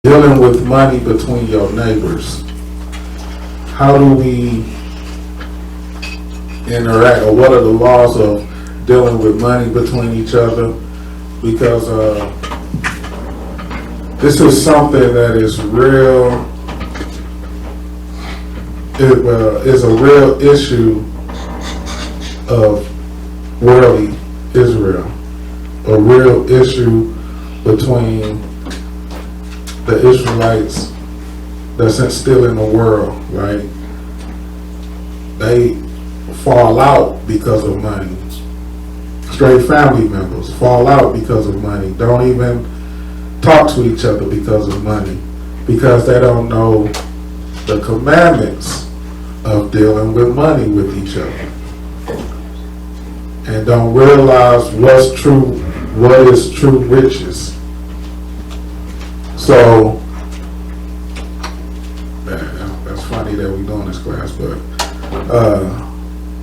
dealing with money between your neighbors. How do we interact, or what are the laws of dealing with money between each other? Because this is something that is real. It is a real issue of worldly Israel, a real issue between the Israelites that's still in the world, right? They fall out because of money. Straight family members fall out because of money. Don't even talk to each other because of money, because they don't know the commandments of dealing with money with each other, and don't realize what is true riches. So that's funny that we're doing this class, but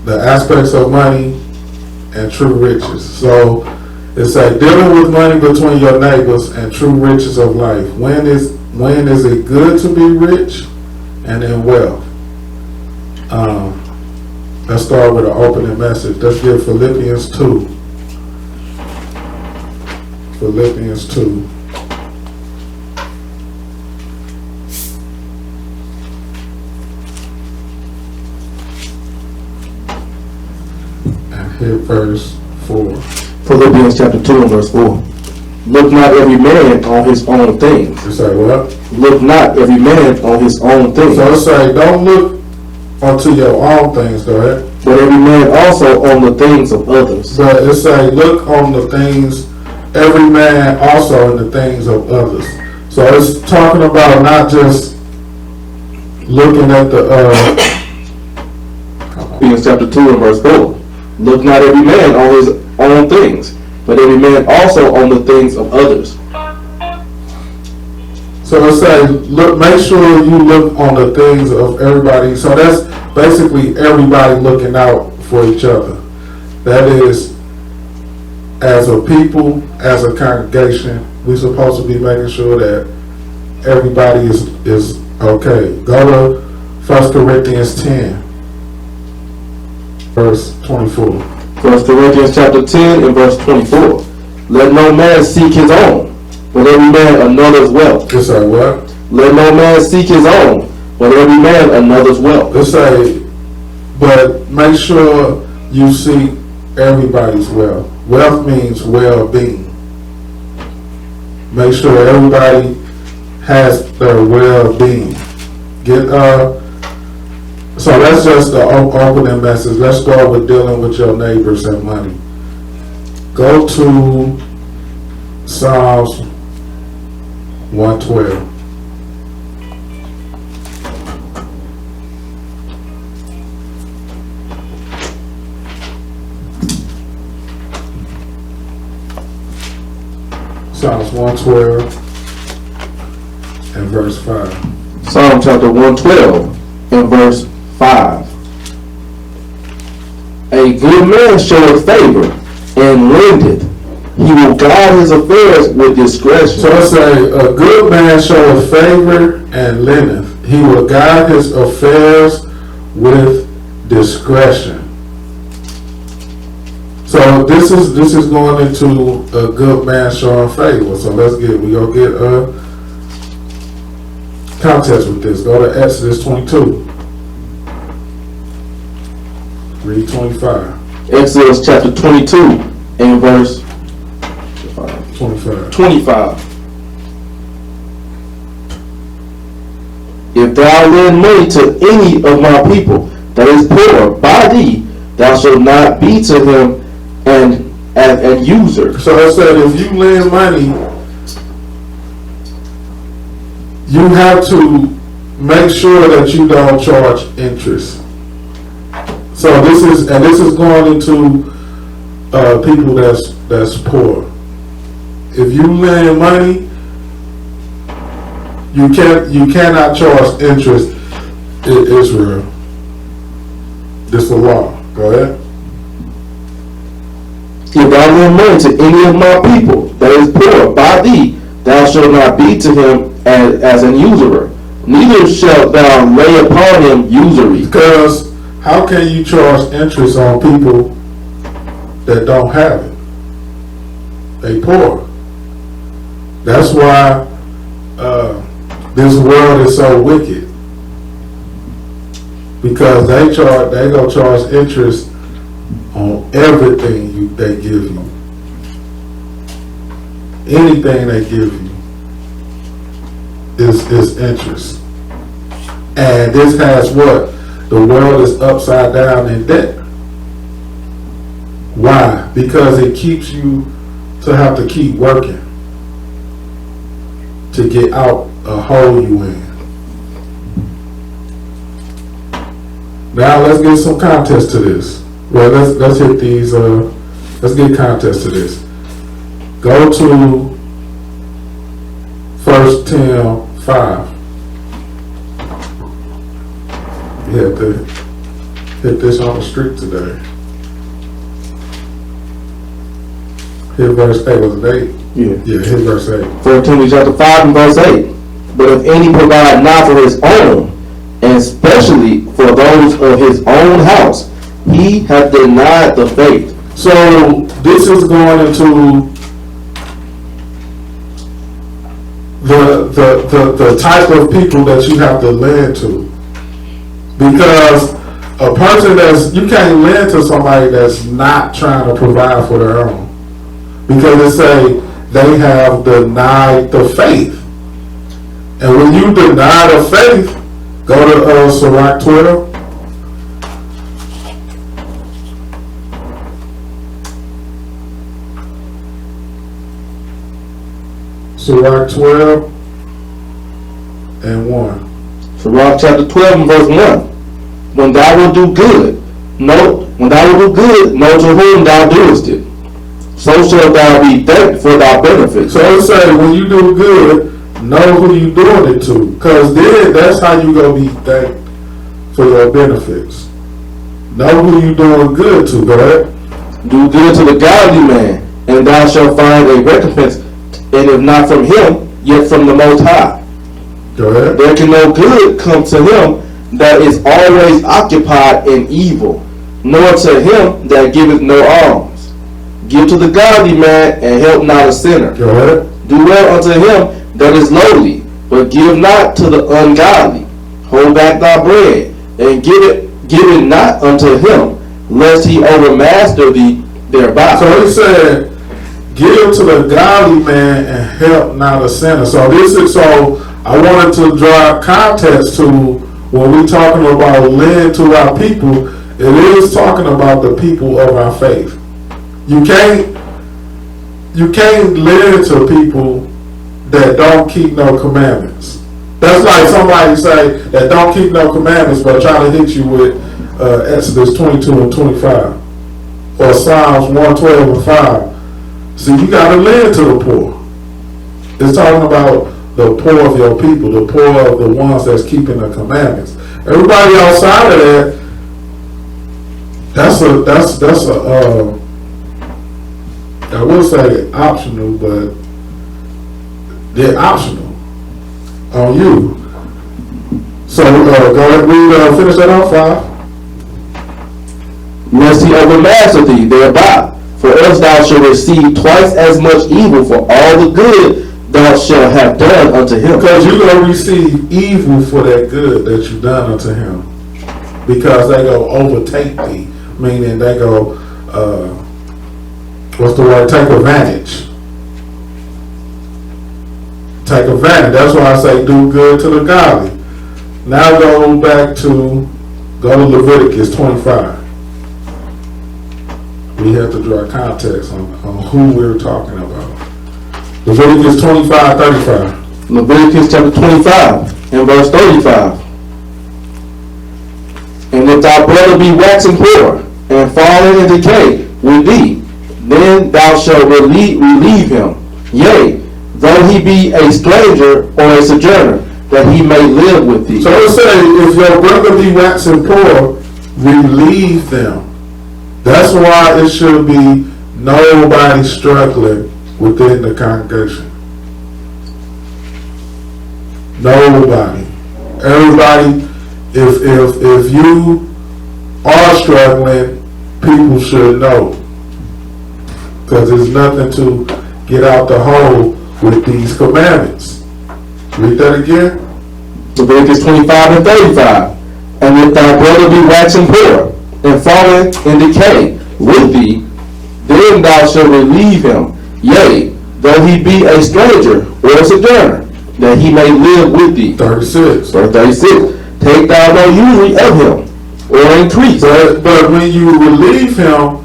the aspects of money and true riches. So it's like dealing with money between your neighbors and true riches of life. When is it good to be rich, and in wealth? Let's start with an opening message. Let's give Philippians 2. Philippians 2. And hit verse 4. Philippians chapter 2 and verse 4. Look not every man on his own things. It's like what? Look not every man on his own things. So it's like, don't look unto your own things, go ahead. But every man also on the things of others. But it's like, look on the things, every man also in the things of others. So it's talking about not just looking at the Philippians chapter 2 and verse 4. Look not every man on his own things, but every man also on the things of others. So it's like, look, make sure you look on the things of everybody. So that's basically everybody looking out for each other. That is, as a people, as a congregation, we're supposed to be making sure that everybody is okay. Go to 1 Corinthians 10, verse 24. 1 Corinthians chapter 10 and verse 24. Let no man seek his own, but every man another's wealth. It's like what? Let no man seek his own, but every man another's wealth. It's like, but make sure you seek everybody's wealth. Wealth means well-being. Make sure everybody has their well-being. So that's just the opening message. Let's go with dealing with your neighbors and money. Go to Psalms 112. Psalms 112 and verse 5. Psalm chapter 112 and verse 5. A good man showeth favor and lendeth. He will guide his affairs with discretion. So it say, a good man showeth favor and lendeth. He will guide his affairs with discretion. So this is going into a good man showing favor. So we go get a context with this. Go to Exodus 22. Read 25. Exodus chapter 22 and verse 25. If thou lend money to any of my people that is poor by thee, thou shalt not be to him an user. So it said, if you lend money, you have to make sure that you don't charge interest. So this is going into people that's poor. If you lend money, you cannot charge interest in Israel. This is the law. Go ahead. If thou lend money to any of my people that is poor by thee, thou shalt not be to him as an usurer, neither shalt thou lay upon him usury. Because how can you charge interest on people that don't have it? They poor. That's why this world is so wicked. Because they gonna charge interest on everything they give you. Anything they give you is interest. And this has what? The world is upside down in debt. Why? Because it keeps you to have to keep working to get out a hole you in. Now let's get some context to this. Well, let's hit these. Let's get context to this. Go to 1 Tim 5. We have to hit this on the street today. Hit verse 8, was it 8? Yeah. Yeah, hit verse 8. 1 Timothy chapter 5 and verse 8. But if any provide not for his own, and especially for those of his own house, he hath denied the faith. So this is going into the type of people that you have to lend to. Because a person you can't lend to somebody that's not trying to provide for their own. Because it say they have denied the faith. And when you deny the faith, go to Sirach 12. Sirach 12 and 1. Sirach chapter 12 and verse 1. When thou wilt do good, know to whom thou doest it. So shalt thou be thanked for thy benefits. So it say when you do good, know who you doing it to. Because then that's how you going to be thanked for your benefits. Know who you doing good to, go ahead. Do good to the godly man, and thou shalt find a recompense, and if not from him, yet from the Most High. Go ahead. There can no good come to him that is always occupied in evil, nor to him that giveth no alms. Give to the godly man, and help not a sinner. Go ahead. Do well unto him that is lowly, but give not to the ungodly. Hold back thy bread, and give it not unto him, lest he overmaster thee thereby. So he said, give to the godly man and help not a sinner. So I wanted to draw context to when we're talking about lend to our people, it is talking about the people of our faith. You can't lend to people that don't keep no commandments. That's like somebody say that don't keep no commandments but try to hit you with Exodus 22 and 25 or Psalms 112 and 5. See, you got to lend to the poor. It's talking about the poor of your people, the poor of the ones that's keeping the commandments. Everybody outside of that, that's a I would say optional, but they're optional on you. So go ahead, we finish that off 5. Lest he overmaster thee thereby, for else thou shalt receive twice as much evil for all the good thou shalt have done unto him. Because you're going to receive evil for that good that you done unto him. Because they go overtake thee, meaning they go, what's the word? Take advantage. Take advantage. That's why I say do good to the godly. Now go to Leviticus 25. We have to draw context on who we're talking about. Leviticus 25:35. Leviticus chapter 25 and verse 35. And if thy brother be waxing poor and falling in decay with thee, then thou shalt relieve him, yea, though he be a stranger or a sojourner, that he may live with thee. So it say, if your brother be waxing poor, relieve them. That's why it should be nobody struggling within the congregation. Nobody. Everybody, if you are struggling, people should know. Because there's nothing to get out the hole with these commandments. Read that again. Leviticus 25 and 35. And if thy brother be waxing poor, and fallen in decay with thee, then thou shalt relieve him, yea, though he be a stranger or a sojourner, that he may live with thee. 36. Verse 36. Take thou no usury of him, or increase. But when you relieve him,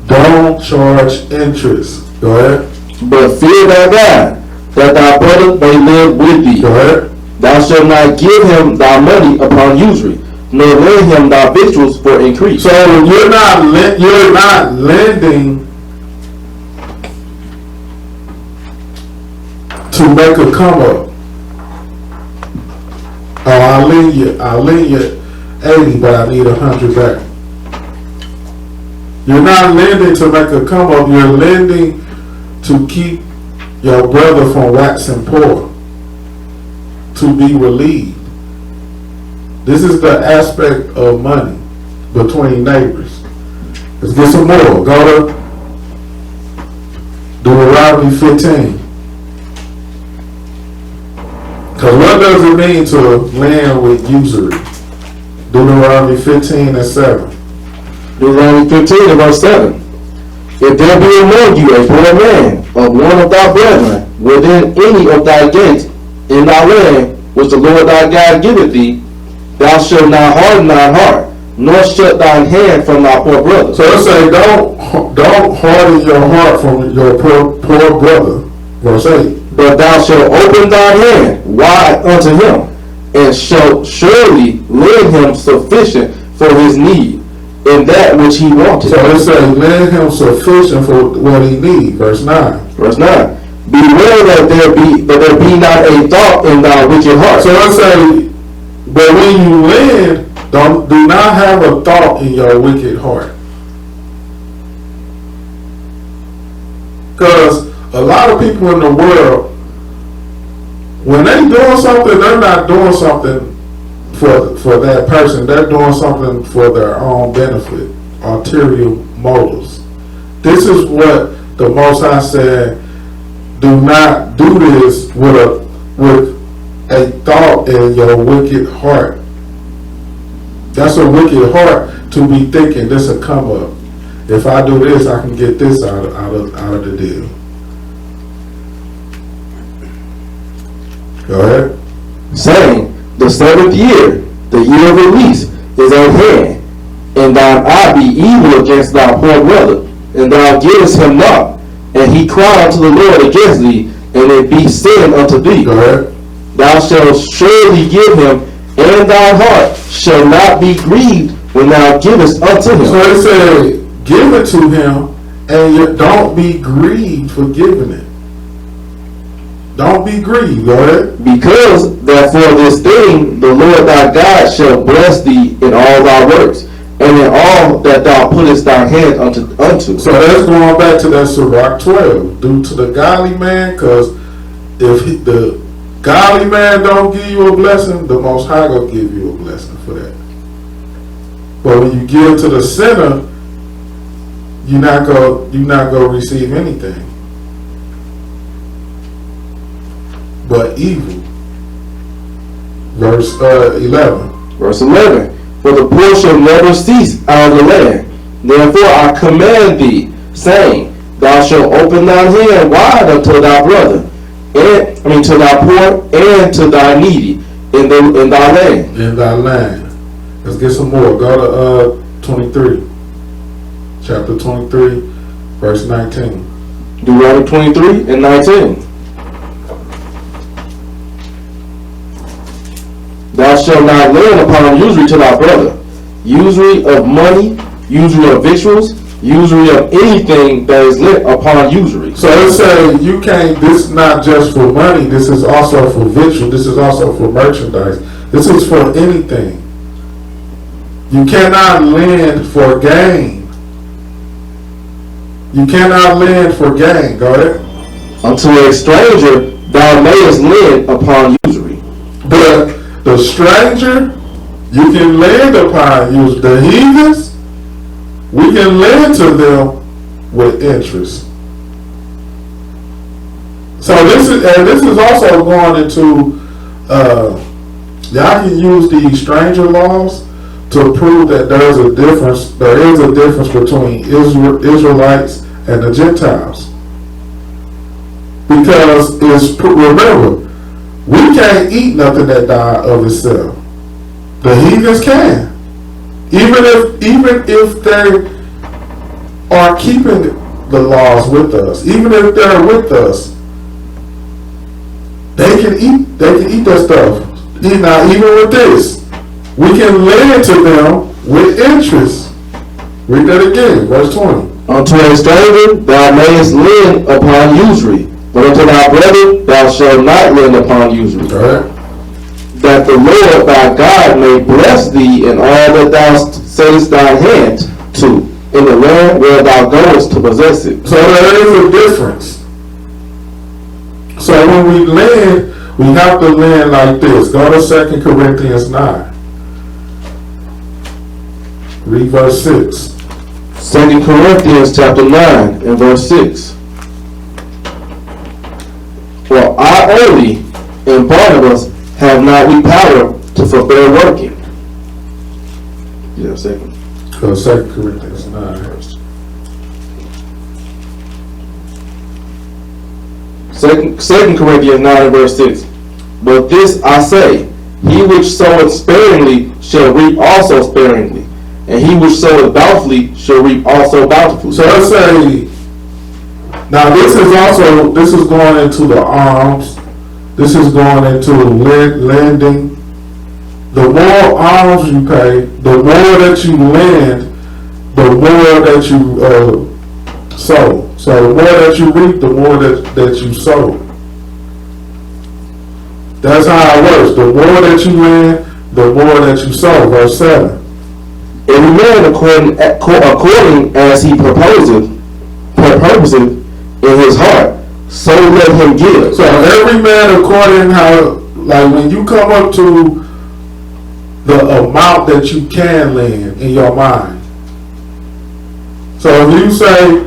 don't charge interest. Go ahead. But fear thy God, that thy brother may live with thee. Go ahead. Thou shalt not give him thy money upon usury, nor lend him thy victuals for increase. So you're not lending to make a come up. Oh, I'll lend you 80, but I need 100 back. You're not lending to make a come up. You're lending to keep your brother from waxing poor, to be relieved. This is the aspect of money between neighbors. Let's get some more. Go to Deuteronomy 15. Because what does it mean to lend with usury? Deuteronomy 15 and 7. Deuteronomy 15 and verse 7. If there be among you a poor man of one of thy brethren within any of thy gates in thy land, which the Lord thy God giveth thee, thou shalt not harden thine heart, nor shut thine hand from thy poor brother. So it say, don't harden your heart from your poor brother. Verse 8. But thou shalt open thine hand wide unto him, and shalt surely lend him sufficient for his need, in that which he wanted. So it says, lend him sufficient for what he needs. Verse 9. Verse 9. Beware that there be not a thought in thy wicked heart. So it say, but when you lend, do not have a thought in your wicked heart. Because a lot of people in the world, when they doing something, they're not doing something for that person. They're doing something for their own benefit, ulterior motives. This is what the Most High said, do not do this with a thought in your wicked heart. That's a wicked heart to be thinking this will come up. If I do this, I can get this out of the deal. Go ahead. Saying, the 7th year, the year of release, is at hand, and thine eye be evil against thy poor brother, and thou givest him not, and he cry unto the Lord against thee, and it be sin unto thee. Go ahead. Thou shalt surely give him, and thy heart shall not be grieved when thou givest unto him. So it said, give it to him, and don't be grieved for giving it. Don't be grieved, go ahead. Because that for this thing the Lord thy God shall bless thee in all thy works, and in all that thou puttest thy hand unto. So that's going back to that Sirach 12. Due to the godly man, because if the godly man don't give you a blessing, the Most High will give you a blessing for that. But when you give to the sinner, you're not gonna receive anything but evil. Verse 11. Verse 11. For the poor shall never cease out of the land. Therefore I command thee, saying, thou shalt open thine hand wide unto thy brother, to thy poor and to thy needy in thy land. In thy land. Let's get some more. Go to 23. Chapter 23, verse 19. Deuteronomy 23 and 19. Thou shalt not lend upon usury to thy brother, usury of money, usury of victuals, usury of anything that is lent upon usury. So it says you can't, this is not just for money, this is also for victual, this is also for merchandise, this is for anything. You cannot lend for gain. You cannot lend for gain. Go ahead. Unto a stranger thou mayest lend upon usury. But the stranger, you can lend upon you. The heathens, we can lend to them with interest. So this is also going into, y'all can use these stranger laws to prove that there is a difference between Israelites and the Gentiles. Because remember, we can't eat nothing that died of itself. The heathens can. Even if they are keeping the laws with us, even if they're with us, they can eat that stuff. Now, even with this, we can lend to them with interest. Read that again, verse 20. Unto a stranger thou mayest lend upon usury, but unto thy brother thou shalt not lend upon usury. Right. That the Lord thy God may bless thee in all that thou settest thine hand to, in the land where thou goest to possess it. So there is a difference. So when we lend, we have to lend like this. Go to 2 Corinthians 9. Read verse 6. 2 Corinthians chapter 9 and verse 6. For I only and Barnabas have not we power to forbear working. Yeah, second. Go to 2 Corinthians 9. 2 Corinthians 9 and verse 6. But this I say, he which soweth sparingly shall reap also sparingly, and he which soweth bountifully shall reap also bountifully. So let's say, now this is going into the alms. This is going into lending. The more alms you pay, the more that you lend, the more that you sow. So the more that you reap, the more that you sow. That's how it works. The more that you lend, the more that you sow. Verse 7. Every man according as he purposeth in his heart, so let him give. So every man according how, like when you come up to the amount that you can lend in your mind. So if you say,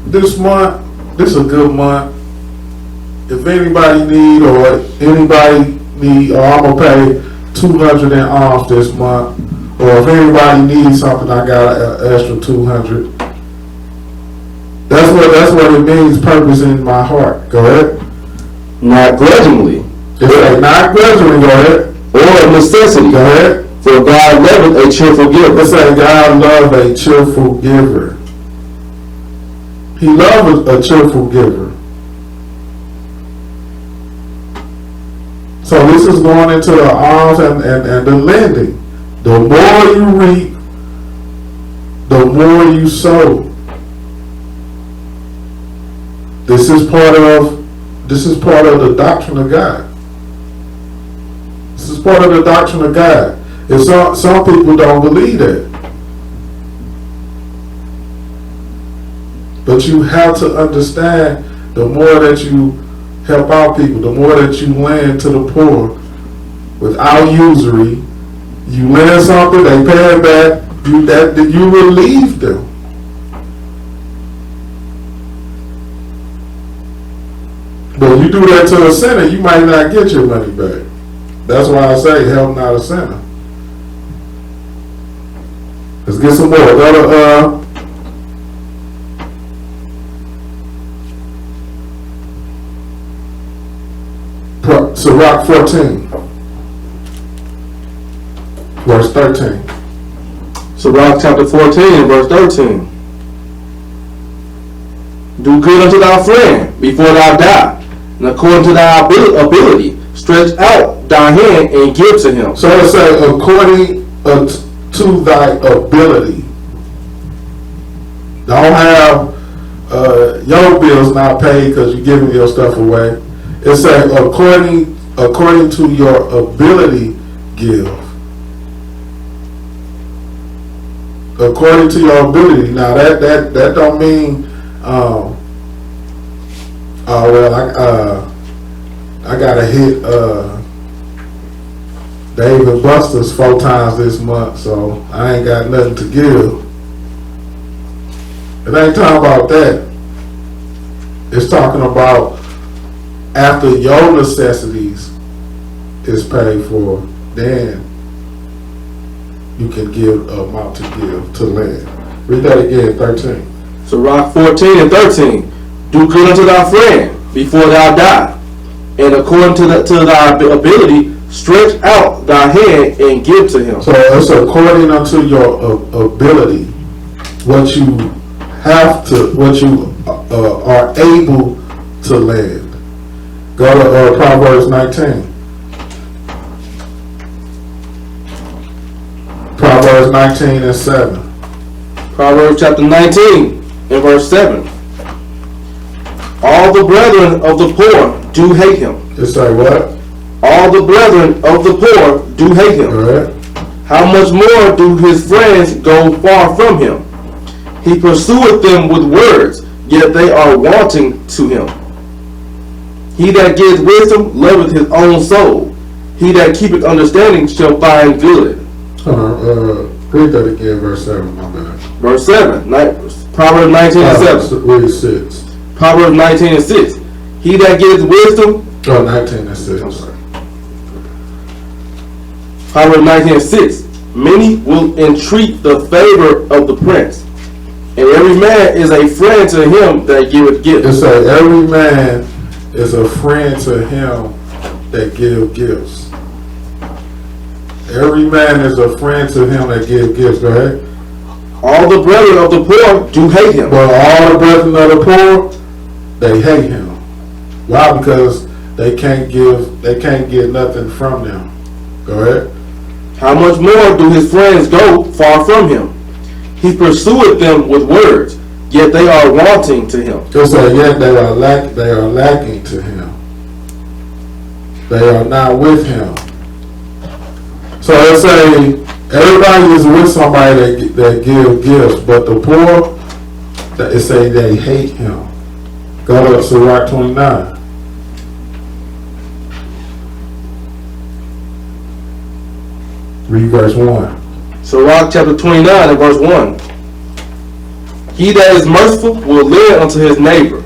this month, this is a good month. If anybody need, or I'm gonna pay 200 in alms this month, or if anybody needs something, I got an extra 200. That's what it means, purpose in my heart. Go ahead. Not grudgingly. It's like not grudgingly, go ahead. Or of necessity. Go ahead. For God loveth a cheerful giver. It's like God loves a cheerful giver. He loves a cheerful giver. So this is going into the alms and the lending. The more you reap, the more you sow. This is part of the doctrine of God. This is part of the doctrine of God. And some people don't believe that. But you have to understand, the more that you help out people, the more that you lend to the poor without usury, you lend something, they pay it back, you relieve them. But you do that to a sinner, you might not get your money back. That's why I say help not a sinner. Let's get some more. Go to Sirach 14, verse 13. Sirach chapter 14, verse 13. Do good unto thy friend before thou die, and according to thy ability, stretch out thy hand and give to him. So it says, according to thy ability. Don't have your bills not paid because you're giving your stuff away. It says, according to your ability, give. According to your ability. Now that don't mean, I I gotta hit Dave and Buster's 4 times this month, so I ain't got nothing to give. It ain't talking about that. It's talking about after your necessities is paid for, then you can give an amount to give to land. Read that again, 13. So Rock 14 and 13. Do good unto thy friend before thou die, and according to thy ability, stretch out thy hand and give to him. So it's according unto your ability, what you have to, what you are able to lend. Go to Proverbs 19. Proverbs 19 and 7. Proverbs chapter 19 and verse 7. All the brethren of the poor do hate him. It's like what? All the brethren of the poor do hate him. All right. How much more do his friends go far from him? He pursueth them with words, yet they are wanting to him. He that giveth wisdom loveth his own soul. He that keepeth understanding shall find good. Read that again, verse 7, my bad. Verse 7, Proverbs 19 and 7. Read 6. Proverbs 19 and 6. He that giveth wisdom. 19 and 6. I'm sorry. Proverbs 19 and 6. Many will entreat the favor of the prince, and every man is a friend to him that giveth gifts. It says every man is a friend to him that give gifts. Every man is a friend to him that give gifts. Go ahead. All the brethren of the poor do hate him. But all the brethren of the poor, they hate him. Why? Because they can't get nothing from them. Go ahead. How much more do his friends go far from him? He pursueth them with words, yet they are wanting to him. So yet they are lacking to him. They are not with him. So let's say everybody is with somebody that give gifts, but the poor, it say they hate him. Go to Sirach 29. Read verse 1. Sirach chapter 29 and verse 1. He that is merciful will lend unto his neighbor,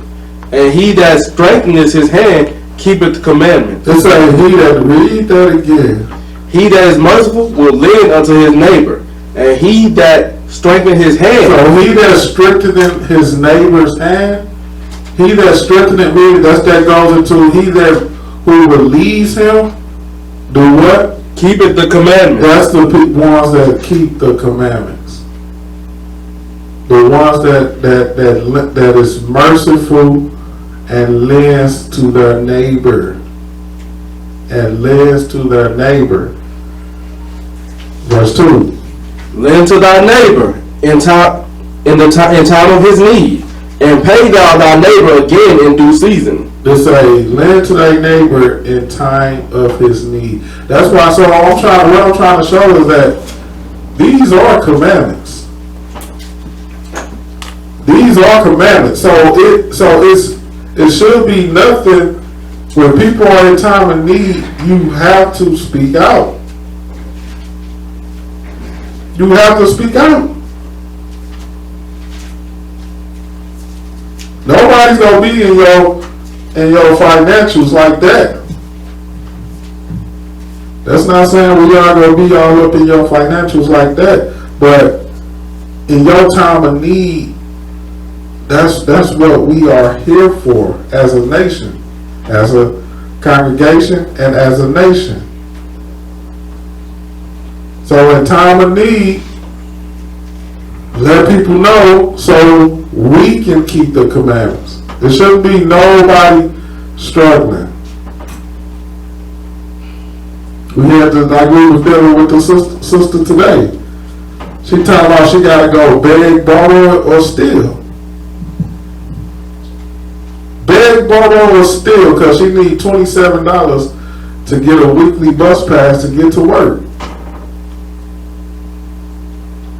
and he that strengtheneth his hand keepeth the commandment. It says read that again. He that is merciful will lend unto his neighbor, and he that strengtheneth his hand. So he that strengtheneth his neighbor's hand, he that strengtheneth me, that goes into he that who relieves him, do what? Keepeth the commandment. That's the ones that keep the commandments. The ones that is merciful and lends to their neighbor. And lends to their neighbor. Verse 2. Lend to thy neighbor in time of his need, and pay thou thy neighbor again in due season. They say, lend to thy neighbor in time of his need. That's why. So what I'm trying to show is that these are commandments. These are commandments. So it should be nothing when people are in time of need. You have to speak out. You have to speak out. Nobody's gonna be in your financials like that. That's not saying we are gonna be all up in your financials like that, but in your time of need, that's what we are here for as a nation, as a congregation, and as a nation. So in time of need, let people know so we can keep the commandments. There shouldn't be nobody struggling. We had to, like we was dealing with the sister today. She talking about she gotta go beg, borrow, or steal. Beg, borrow, or steal because she need $27 to get a weekly bus pass to get to work.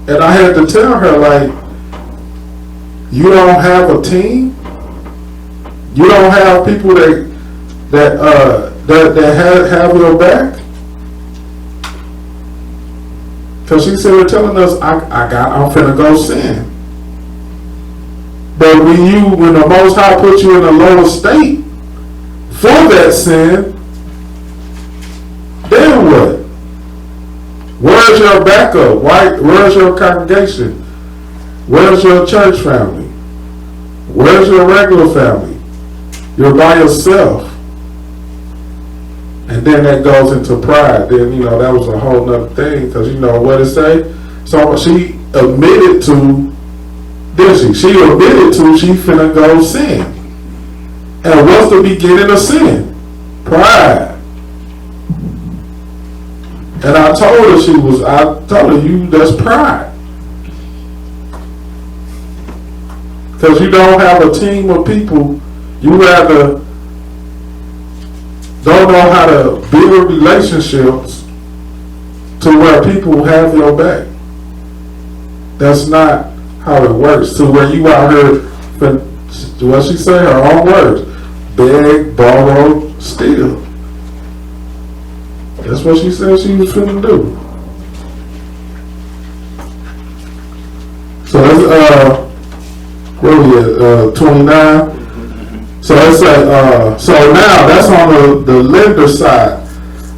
And I had to tell her, like, you don't have a team? You don't have people that that have your back? Because she said, telling us, I'm finna go sin. But when the Most High put you in a lower state for that sin, then what? Where's your backup? Where's your congregation? Where's your church family? Where's your regular family? You're by yourself. And then that goes into pride. Then, that was a whole nother thing. Because what it say? So she admitted to, didn't she? She admitted to she finna go sin. And what's the beginning of sin? Pride. And I told her that's pride. Because you don't have a team of people, you rather don't know how to build relationships to where people have your back. That's not how it works. To where you out here, what she say, her own words, beg, borrow, steal. That's what she said she was finna do. So that's where we at? 29. So let's say so now that's on the lender side.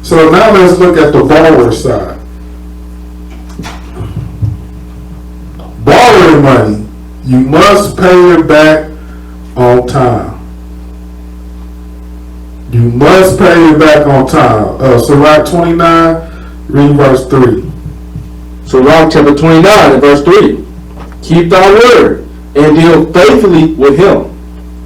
So now let's look at the borrower side. Borrowing money, you must pay it back on time. You must pay it back on time. Sirach 29, read verse 3. Sirach chapter 29 and verse 3. Keep thy word, and deal faithfully with him,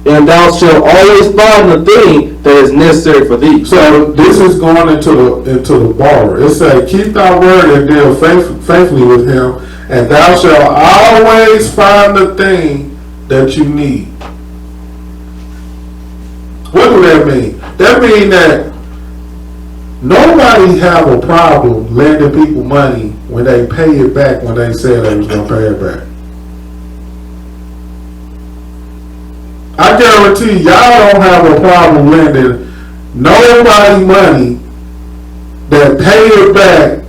and thou shalt always find the thing that is necessary for thee. So this is going into the borrower. It says, keep thy word and deal faithfully with him, and thou shalt always find the thing that you need. What do that mean? That means that nobody have a problem lending people money when they pay it back when they said they was going to pay it back. I guarantee y'all don't have a problem lending nobody money that pay it back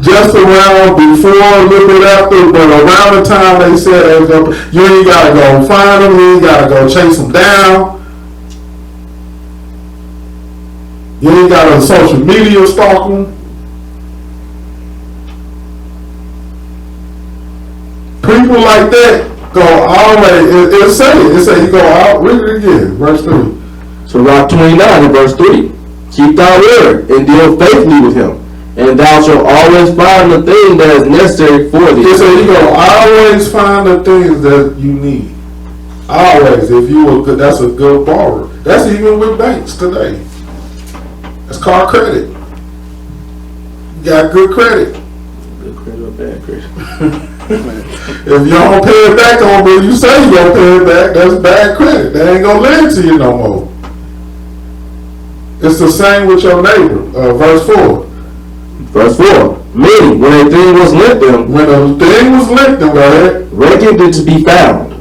just around before, a little bit after, but around the time they said they was going to. You ain't got to go find them, you ain't got to go chase them down. You ain't got to social media stalk them. People like that go always, it say you go out, read it again, verse 3. Sirach 29 and verse 3. Keep thy word and deal faithfully with him, and thou shalt always find the thing that is necessary for thee. It says you go always find the things that you need. Always, if you were good, that's a good borrower. That's even with banks today. It's called credit. You got good credit. Good credit or bad credit? If you don't pay it back on, but you say you gonna pay it back, that's bad credit. They ain't gonna lend to you no more. It's the same with your neighbor. Verse 4. Verse 4. Meaning, when a thing was lent them, go ahead. reckoned it to be found,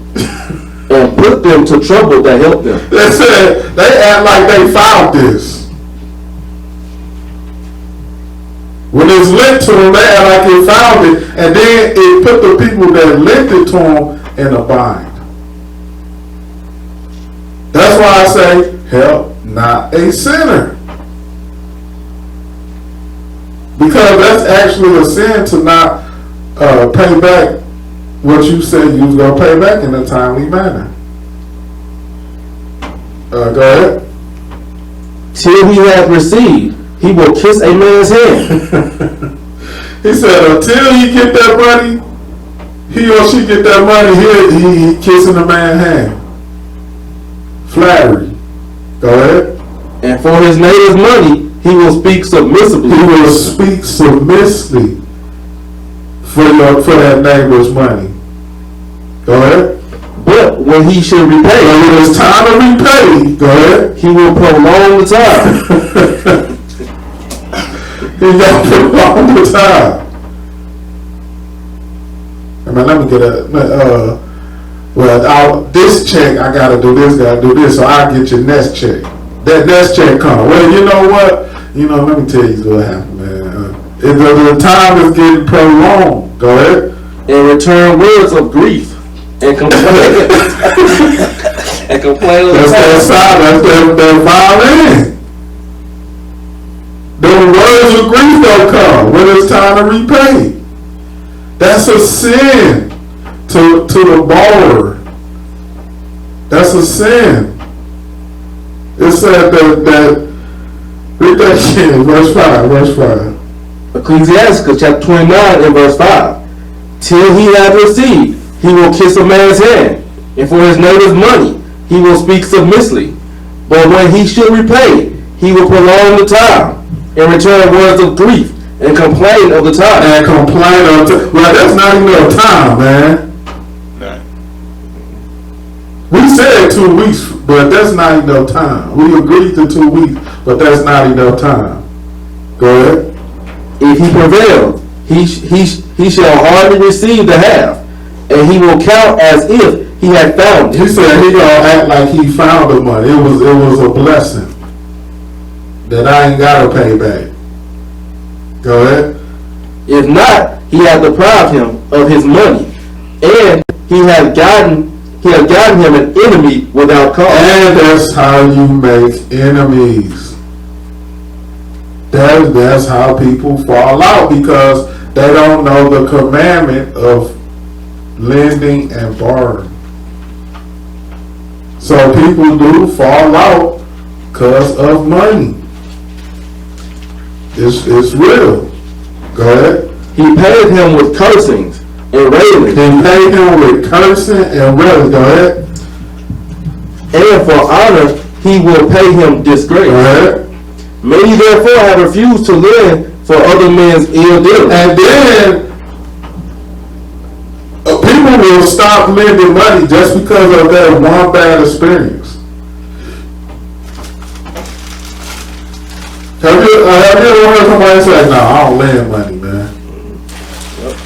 and put them to trouble that helped them. They said, they act like they found this. When it's lent to them, they act like they found it, and then it put the people that lent it to them in a bind. That's why I say, help not a sinner. Because that's actually a sin to not pay back what you said you was going to pay back in a timely manner. Go ahead. Till he hath received, he will kiss a man's hand. He said until he get that money, he or she get that money, he kissing the man's hand. Flattery. Go ahead. And for his neighbor's money, he will speak submissively. He will speak submissively for that neighbor's money. Go ahead. But when he should repay, when it's time to repay, go ahead. He will prolong the time. He got to prolong the time. I mean, let me get this check, I gotta do this, so I'll get your next check. that next check come. Well, you know what? Let me tell you what happened, man. The time is getting prolonged. Go ahead. And return words of grief and complain. And complain of the That's that violin. The words of grief don't come when it's time to repay. That's a sin to the borrower. That's a sin. It said that read that again, verse 5. Ecclesiasticus chapter 29 and verse 5. Till he hath received, he will kiss a man's hand, and for his neighbor's money he will speak submissively. But when he should repay, he will prolong the time, and return words of grief, and complain of the time. And complain of time. Well, that's not even a time, man. We said 2 weeks, but that's not enough time. We agreed to 2 weeks, but that's not enough time. Go ahead. If he prevail, he shall hardly receive the half, and he will count as if he had found it. He said he gonna act like he found the money. It was a blessing that I ain't gotta pay back. Go ahead. If not, he hath deprived him of his money, and he hath gotten him an enemy without cause. And that's how you make enemies. That's how people fall out, because they don't know the commandment of lending and borrowing. So people do fall out because of money. It's real. Go ahead. He paid him with cursings and railings. He paid him with cursing and railing. Go ahead. And for honor he will pay him disgrace. Go ahead. Many therefore have refused to lend for other men's ill dealing. And then people will stop lending money just because of that one bad experience. Have you ever heard somebody say, "No, I don't lend money, man"?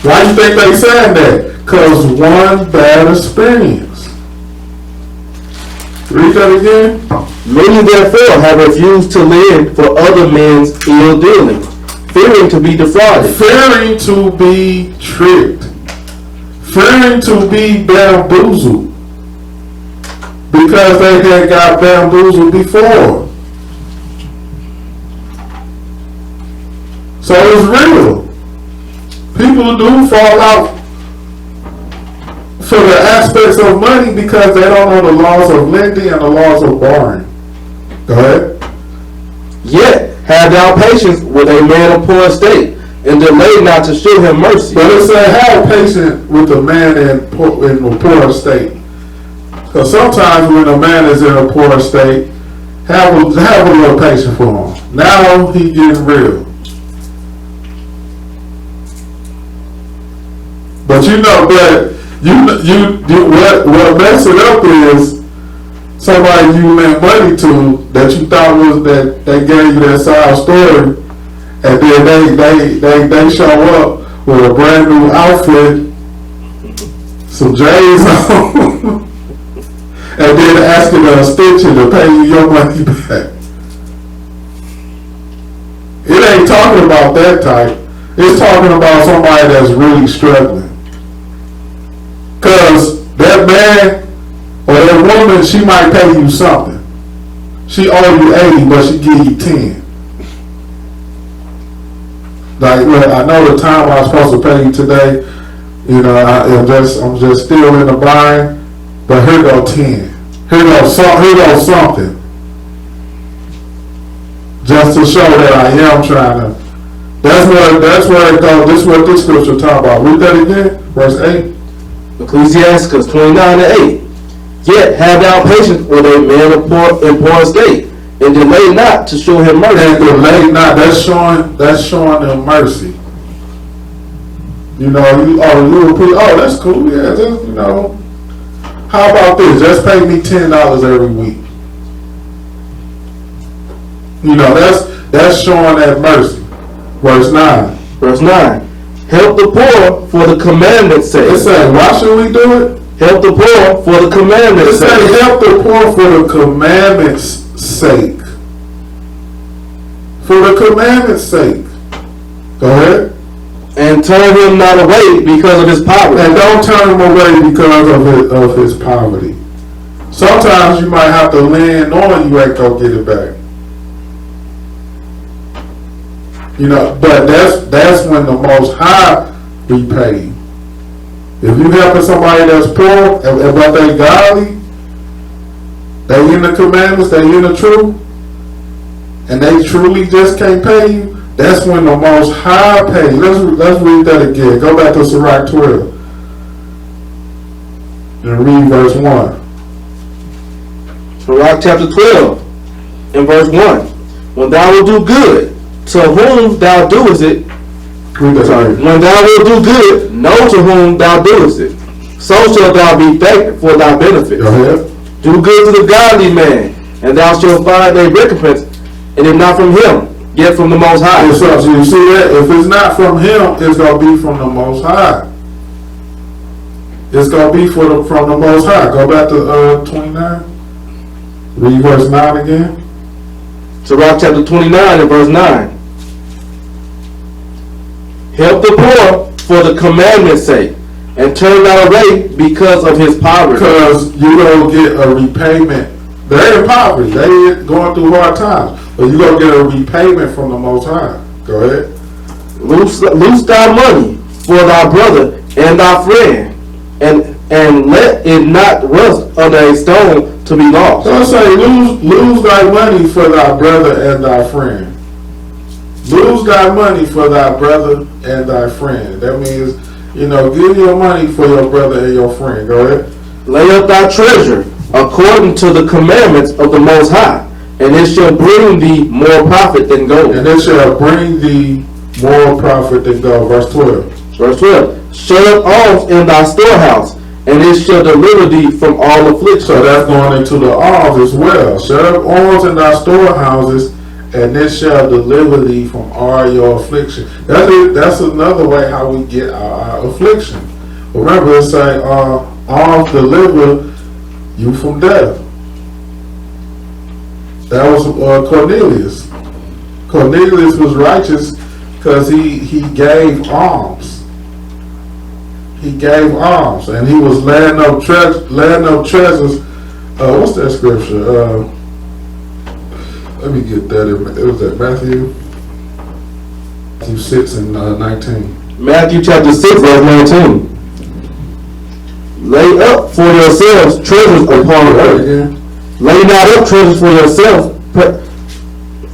Why do you think they saying that? Because one bad experience. Read that again. Many therefore have refused to lend for other men's ill dealing, fearing to be defrauded. Fearing to be tricked. Fearing to be bamboozled. Because they had got bamboozled before. So it's real. People do fall out for the aspects of money because they don't know the laws of lending and the laws of borrowing. Go ahead. Yet have thou patience with a man of poor estate, and delay not to show him mercy. But it said have patience with a man in a poor estate. Because sometimes when a man is in a poor estate, have a little patience for him. Now he getting real. But what mess it up is somebody you lent money to that you thought was that they gave you that side story, and then they show up with a brand new outfit, some J's on, and then asking a extension to pay you your money back. It ain't talking about that type. It's talking about somebody that's really struggling. Because that man or that woman, she might pay you something. She owe you 80, but she give you 10. Like, look, I know the time I was supposed to pay you today, I'm just still in the bind, but here go 10. Here goes something. Just to show that I am trying to. That's where it goes. This is what this scripture talk about. Read that again, verse 8. Ecclesiasticus 29 and 8. Yet have thou patience with a man of poor estate, and delay not to show him mercy. And delay not. That's showing them mercy. That's cool. Yeah, just, how about this? Just pay me $10 every week. That's showing that mercy. Verse 9. Verse 9. Help the poor for the commandment's sake. It says, why should we do it? Help the poor for the commandment's sake. It says, help the poor for the commandment's sake. For the commandment's sake. Go ahead. And turn him not away because of his poverty. And don't turn him away because of his poverty. Sometimes you might have to lend knowing you ain't gonna get it back. You know, but that's when the Most High repay you. If you helping somebody that's poor, but they godly, they in the commandments, they in the truth, and they truly just can't pay you, that's when the Most High pay you. Let's read that again. Go back to Sirach 12 and read verse 1. Sirach chapter 12 and verse 1. When thou wilt do good to whom thou doest it, when thou wilt do good, know to whom thou doest it, so shalt thou be thanked for thy benefit. Do good to the godly man, and thou shalt find a recompense, and if not from him, yet from the Most High. So you see that? If it's not from him, it's going to be from the Most High. It's going to be from the Most High. Go back to 29. Read verse 9 again. Sirach chapter 29 and verse 9. Help the poor for the commandment's sake, and turn not away because of his poverty. Because you don't get a repayment. They're in poverty. They're going through hard times. But you're going to get a repayment from the Most High. Go ahead. Loose thy money for thy brother and thy friend, and let it not rust under a stone to be lost. So I say, lose thy money for thy brother and thy friend. Lose thy money for thy brother and thy friend. That means, give your money for your brother and your friend. Go ahead. Lay up thy treasure according to the commandments of the Most High, and it shall bring thee more profit than gold. And it shall bring thee more profit than gold. Verse 12. Verse 12. Shut up alms in thy storehouse, and it shall deliver thee from all affliction. So that's going into the alms as well. Shut up alms in thy storehouses, and it shall deliver thee from all your affliction. That's another way how we get our affliction. Remember, it say, alms deliver you from death. That was Cornelius. Cornelius was righteous because he gave alms. He gave alms, and he was laying up treasures. What's that scripture? Let me get that. It was at Matthew 6 and 19. Matthew chapter 6 verse 19. Lay up for yourselves treasures upon earth. Lay not up treasures for yourselves.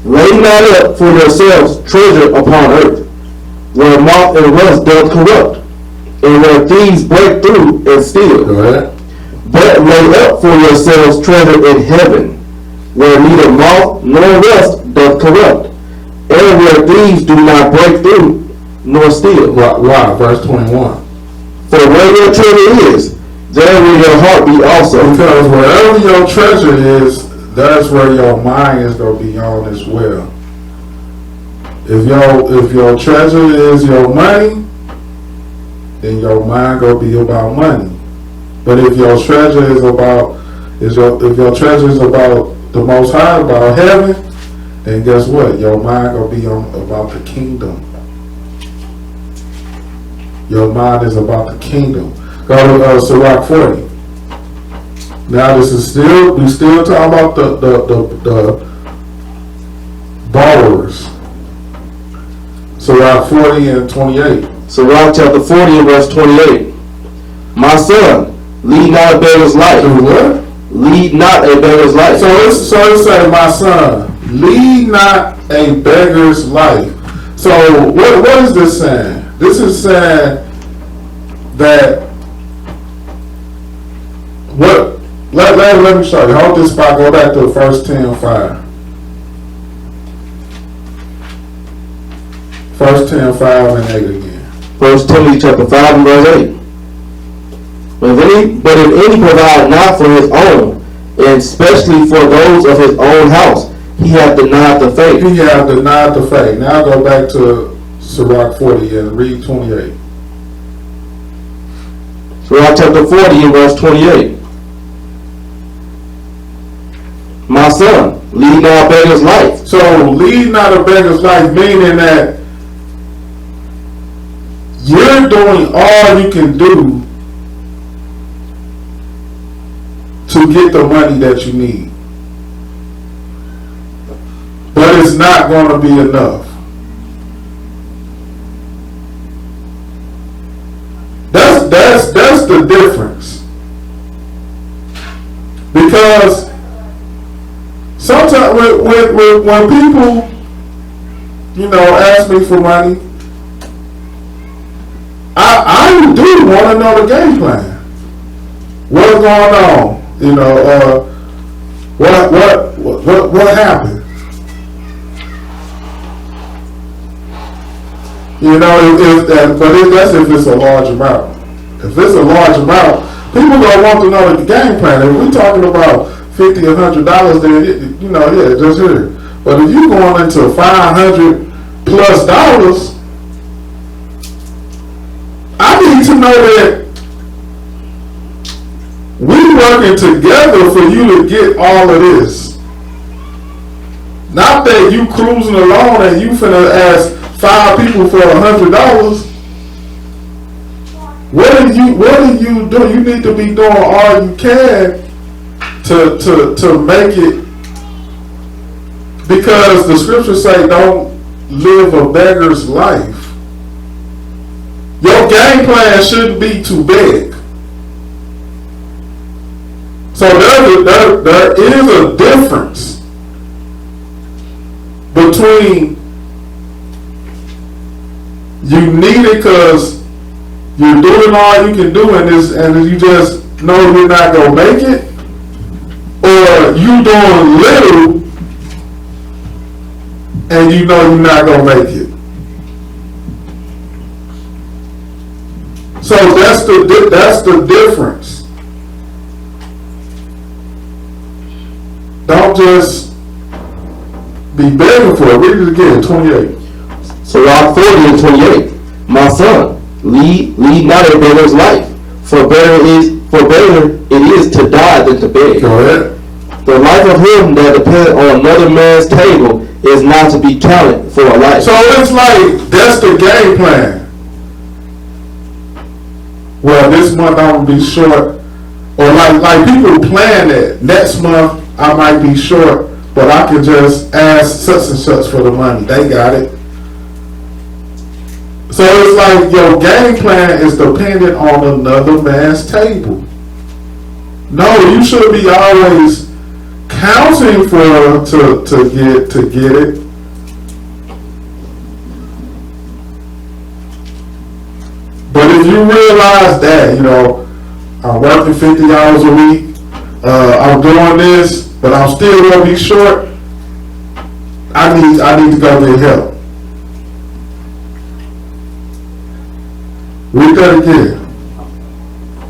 Lay not up for yourselves treasure upon earth, where moth and rust doth corrupt, and where thieves break through and steal. Go ahead. But lay up for yourselves treasure in heaven, where neither moth nor rust doth corrupt, and where thieves do not break through nor steal. Why? Verse 21. For where your treasure is, there will your heart be also. Because wherever your treasure is, that's where your mind is going to be on as well. If your treasure is your money, then your mind going to be about money. But if your treasure is about the Most High, about heaven, then guess what? Your mind going to be about the kingdom. Your mind is about the kingdom. Go to Sirach 40. Now we still talking about the borrowers. Sirach 40 and 28. Sirach chapter 40 and verse 28. My son, lead not a beggar's life. What? Lead not a beggar's life. So it say, my son, lead not a beggar's life. So what is this saying? This is saying that let me show you. Hold this spot. Go back to 1 Timothy 5. 1 Timothy 5 and 8 again. 1 Timothy chapter 5 and verse 8. But if any provide not for his own, and especially for those of his own house, he hath denied the faith. He hath denied the faith. Now go back to Sirach 40 and read 28. Sirach chapter 40 and verse 28. My son, lead not a beggar's life. So lead not a beggar's life, meaning that you're doing all you can do to get the money that you need. But it's not going to be enough. That's the difference. Because sometimes when people, ask me for money, I do want to know the game plan. What's going on? What happened? That's if it's a large amount. If it's a large amount, people don't want to know the game plan. If we're talking about $50 or $100, then just here. But if you're going into $500 plus dollars, I need to know that we working together for you to get all of this. Not that you cruising along and you finna ask 5 people for $100. What are you doing? You need to be doing all you can to make it, because the scriptures say don't live a beggar's life. Your game plan shouldn't be to beg. So there is a difference between you need it because you're doing all you can do in this, and you just know you're not gonna make it, or you doing little and you know you're not gonna make it. So that's the difference. Don't just be begging for it. Read it again, 28. So Rock 40 and 28. My son, lead not a beggar's life, for better it is to die than to beg. Go ahead. The life of him that depends on another man's table is not to be counted for a life. So it's like that's the game plan. Well, this month I will be short, or like people plan that next month I might be short, but I can just ask such and such for the money. They got it. So it's like your game plan is dependent on another man's table. No, you should be always counting for to get it. But if you realize that, I'm working 50 hours a week, I'm doing this, but I'm still gonna be short, I need to go get help. Read that again.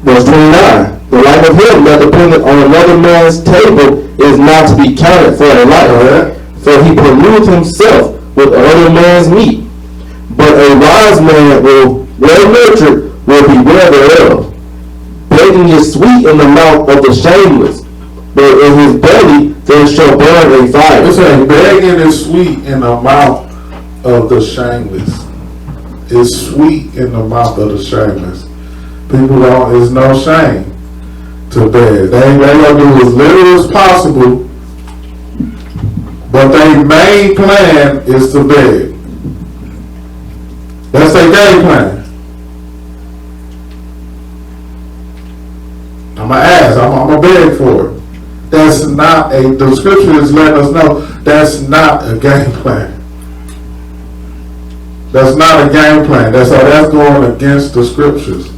Verse 29. The life of him that dependeth on another man's table is not to be counted for a life, for he polluteth himself with another man's meat. But a wise man well nurtured will beware thereof. Begging is sweet in the mouth of the shameless, but in his belly there shall burn a fire. It says begging is sweet in the mouth of the shameless. It's sweet in the mouth of the shameless. People there's no shame to beg. They gonna do as little as possible, but their main plan is to beg. That's their game plan. I'm gonna ask, I'm gonna beg for it. That's not the scripture is letting us know that's not a game plan. That's not a game plan. That's going against the scriptures.